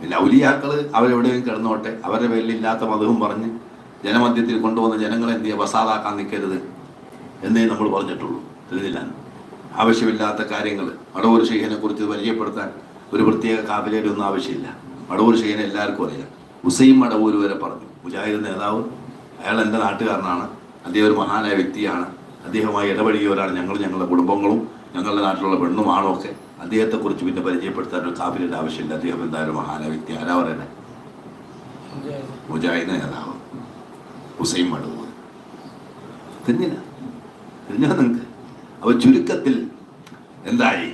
പിന്നെ ഔലിയാക്കൾ അവരെവിടെയും കിടന്നോട്ടെ, അവരുടെ പേരിലില്ലാത്ത മതവും പറഞ്ഞ് ജനമധ്യത്തിൽ കൊണ്ടുവന്ന് ജനങ്ങളെ എന്ത് ചെയ്യുക, വസാദാക്കാൻ നിൽക്കരുത് എന്നേ നമ്മൾ പറഞ്ഞിട്ടുള്ളൂ. ತಿಳಿದಿಲ್ಲ. ആവശ്യമില്ലാത്ത കാര്യങ്ങൾ മടവൂർ ഷെയ്ഖിനെ കുറിച്ച് പരിചയപ്പെടുത്താൻ ഒരു പ്രത്യേക കാഫിലയുടെ ഒന്നും ആവശ്യമില്ല. മടവൂർ ഷെയ്ഖിനെ എല്ലാവർക്കും അറിയാം. ഹുസൈൻ മടവൂർ വരെ പറഞ്ഞു. മുജാഹിദ് നേതാവ്, അയാൾ എൻ്റെ നാട്ടുകാരനാണ്, അദ്ദേഹം ഒരു മഹാനായ വ്യക്തിയാണ്, അദ്ദേഹമായി ഇടപഴകിയവരാണ് ഞങ്ങളുടെ കുടുംബങ്ങളും ഞങ്ങളുടെ നാട്ടിലുള്ള പെണ്ണുമാണോ ഒക്കെ. അദ്ദേഹത്തെക്കുറിച്ച് പിന്നെ പരിചയപ്പെടുത്താൻ ഒരു കാഫിലയുടെ ആവശ്യമില്ല. അദ്ദേഹം എന്തായാലും മഹാനായ വ്യക്തി. ആരാ പറയുന്നത്? മുജാഹിദ് നേതാവ് ഹുസൈൻ മടവൂർ. തിരിഞ്ഞില്ല, തിരിഞ്ഞാൽ നിങ്ങൾക്ക്. അപ്പോൾ ചുരുക്കത്തിൽ എന്തായി,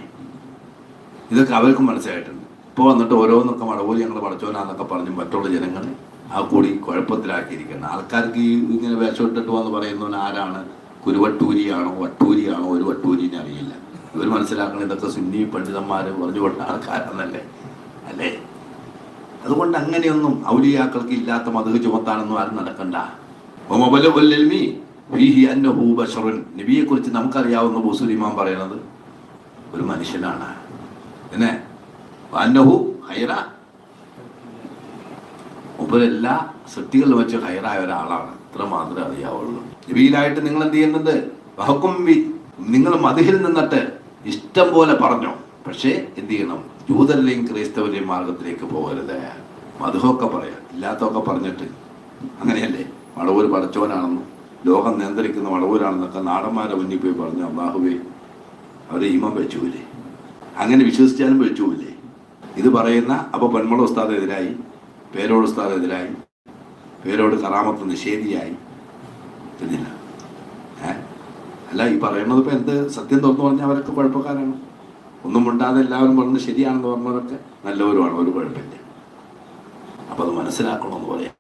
ഇതൊക്കെ അവർക്കും മനസ്സിലായിട്ടുണ്ട്. ഇപ്പോൾ വന്നിട്ട് ഓരോന്നൊക്കെ മടവൂരി ഞങ്ങൾ പടച്ചോനാന്നൊക്കെ പറഞ്ഞ് മറ്റുള്ള ജനങ്ങളെ ആ കൂടി കുഴപ്പത്തിലാക്കിയിരിക്കണം. ആൾക്കാർക്ക് ഈ ഇങ്ങനെ വേഷമിട്ടിട്ട് വന്ന് പറയുന്നവൻ ആരാണ്? കുരുവട്ടൂരിയാണോ വട്ടൂരിയാണോ? ഒരു വട്ടൂരിനെ അറിയില്ല. ഇവർ മനസ്സിലാക്കണം ഇതൊക്കെ സുന്നി പണ്ഡിതന്മാർ പറഞ്ഞു കൊടുത്ത ആൾക്കാരാണെന്നല്ലേ, അല്ലേ? അതുകൊണ്ട് അങ്ങനെയൊന്നും ഔലിയാക്കൾക്ക് ഇല്ലാത്ത മതഹ് ചുമത്താനൊന്നും ആരും നടക്കണ്ട. നബിയെ കുറിച്ച് നമുക്കറിയാവുന്ന ബുസൂൽ ഇമാം പറയുന്നത് ഒരു മനുഷ്യനാണ്. പിന്നെ മുമ്പെല്ലാ സൃഷ്ടികളിൽ വെച്ച് ഹൈറായ ഒരാളാണ്. ഇത്ര മാത്രമേ അറിയാവുള്ളൂ. നബിയിലായിട്ട് നിങ്ങൾ എന്ത് ചെയ്യുന്നത്? നിങ്ങൾ മദിഹിൽ നിന്നിട്ട് ഇഷ്ടം പോലെ പറഞ്ഞോ, പക്ഷേ എന്ത് ചെയ്യണം? ജൂതരുടെയും ക്രൈസ്തവരുടെയും മാർഗത്തിലേക്ക് പോകരുത്. മധുഹൊക്കെ പറയാം, ഇല്ലാത്തൊക്കെ പറഞ്ഞിട്ട് അങ്ങനെയല്ലേ? മടവൂർ പടച്ചോനാണെന്നും ലോകം നിയന്ത്രിക്കുന്ന മടവൂരാണെന്നൊക്കെ നാടന്മാരെ മുന്നിൽ പോയി പറഞ്ഞു. അല്ലാഹുവേ, അവരെ ഈമം വെച്ചുമില്ലേ? അങ്ങനെ വിശ്വസിച്ചാലും വെച്ചുമില്ലേ? ഇത് പറയുന്ന അപ്പോൾ പൊന്മള ഉസ്താദെതിരായി, പേരോട് ഉസ്താദെതിരായി, പേരോട് കറാമത്ത് നിഷേധിയായി. തിരിഞ്ഞില്ല. അല്ല, ഈ പറയുന്നത് ഇപ്പം എന്ത് സത്യം തുറന്നു പറഞ്ഞാൽ അവരൊക്കെ കുഴപ്പക്കാരാണ്. ഒന്നും മിണ്ടാതെ എല്ലാവരും പറഞ്ഞ് ശരിയാണെന്ന് പറഞ്ഞവരൊക്കെ നല്ലവരുമാണ്, ഒരു കുഴപ്പമില്ല. അപ്പം അത് മനസ്സിലാക്കണമെന്ന് പറയാം.